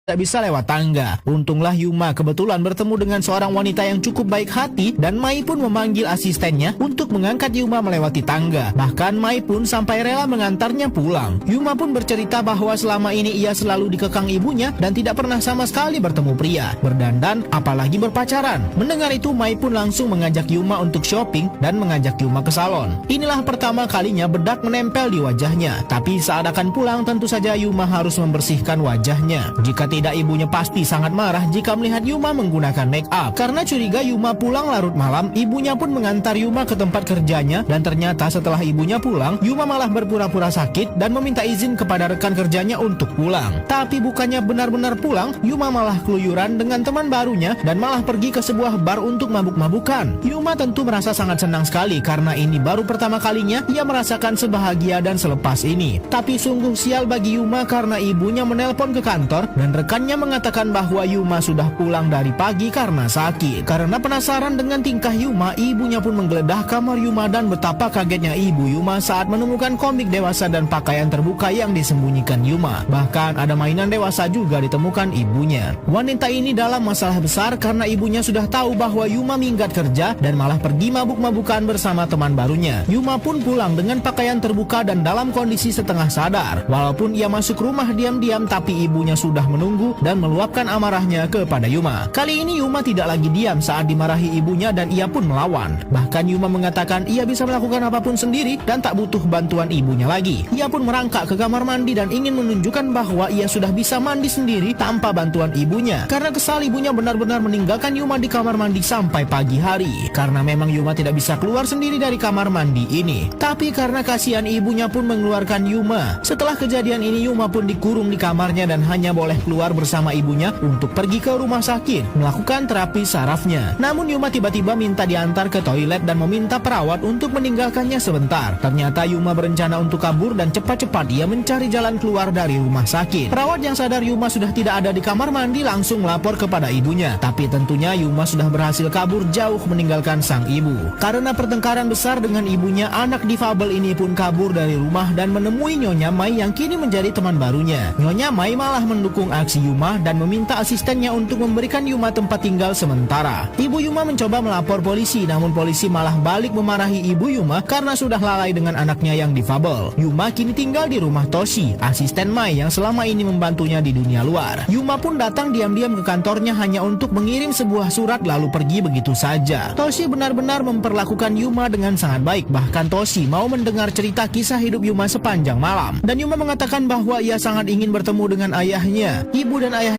tidak bisa lewat tangga. Untunglah Yuma kebetulan bertemu dengan seorang wanita yang cukup baik hati dan Mai pun memanggil asistennya untuk mengangkat Yuma melewati tangga. Bahkan Mai pun sampai rela mengantarnya pulang. Yuma pun bercerita bahwa selama ini ia selalu dikekang ibunya dan tidak pernah sama sekali bertemu pria, berdandan, apalagi berpacaran. Mendengar itu Mai pun langsung mengajak Yuma untuk shopping dan mengajak Yuma ke salon. Inilah pertama kalinya bedak menempel di wajahnya. Tapi saat akan pulang tentu saja Yuma harus membersihkan wajahnya. Jika tidak, ibunya pasti sangat marah jika melihat Yuma menggunakan make up. Karena curiga Yuma pulang larut malam, ibunya pun mengantar Yuma ke tempat kerjanya dan ternyata setelah ibunya pulang, Yuma malah berpura-pura sakit dan meminta izin kepada rekan kerjanya untuk pulang. Tapi bukannya benar-benar pulang, Yuma malah keluyuran dengan teman barunya dan malah pergi ke sebuah bar untuk mabuk-mabukan. Yuma tentu merasa sangat senang sekali karena ini baru pertama kalinya ia merasakan sebahagia dan selepas ini. Tapi sungguh sial bagi Yuma karena ibunya menelpon ke kantor dan rekannya mengatakan bahwa Yuma sudah pulang dari pagi karena sakit. Karena penasaran dengan tingkah Yuma, ibunya pun menggeledah kamar Yuma dan betapa kagetnya ibu Yuma saat menemukan komik dewasa dan pakaian terbuka yang disembunyikan Yuma. Bahkan ada mainan dewasa juga ditemukan ibunya. Wanita ini dalam masalah besar karena ibunya sudah tahu bahwa Yuma minggat kerja dan malah pergi mabuk-mabukan bersama teman barunya. Yuma pun pulang dengan pakaian terbuka dan dalam kondisi setengah sadar. Walaupun ia masuk rumah diam-diam, tapi ibunya sudah menunggu dan meluapkan amarahnya kepada Yuma. Kali ini Yuma tidak lagi diam saat dimarahi ibunya dan ia pun melawan. Bahkan Yuma mengatakan ia bisa melakukan apapun sendiri dan tak butuh bantuan ibunya lagi. Ia pun merangkak ke kamar mandi dan ingin menunjukkan bahwa ia sudah bisa mandi sendiri tanpa bantuan ibunya. Karena kesal ibunya benar-benar meninggalkan Yuma di kamar mandi sampai pagi hari. Karena memang Yuma tidak bisa keluar sendiri dari kamar mandi ini. Tapi karena kasihan ibunya pun mengeluarkan Yuma. Setelah kejadian ini Yuma pun dikurung di kamarnya dan hanya boleh keluar bersama ibunya untuk pergi ke rumah sakit melakukan terapi sarafnya. Namun Yuma tiba-tiba minta diantar ke toilet dan meminta perawat untuk meninggalkannya sebentar. Ternyata Yuma berencana untuk kabur dan cepat-cepat ia mencari jalan keluar dari rumah sakit. Perawat yang sadar Yuma sudah tidak ada di kamar mandi langsung melapor kepada ibunya. Tapi tentunya Yuma sudah berhasil kabur jauh meninggalkan sang ibu. Karena pertengkaran besar dengan ibunya, anak difabel ini pun kabur dari rumah dan menemui Nyonya Mai yang kini menjadi teman barunya. Nyonya Mai malah mendukung aksi Yuma dan meminta asistennya untuk memberikan Yuma tempat tinggal sementara. Ibu Yuma mencoba melapor polisi, namun polisi malah balik memarahi ibu Yuma karena sudah lalai dengan anaknya yang difabel. Yuma kini tinggal di rumah Toshi, asisten Mai yang selama ini membantunya di dunia luar. Yuma pun datang diam-diam ke kantornya hanya untuk mengirim sebuah surat lalu pergi begitu saja. Toshi benar-benar memperlakukan Yuma dengan sangat baik, bahkan Toshi mau mendengar cerita kisah hidup Yuma sepanjang malam. Dan Yuma mengatakan bahwa ia sangat ingin bertemu dengan ayahnya. Ibu dan ayah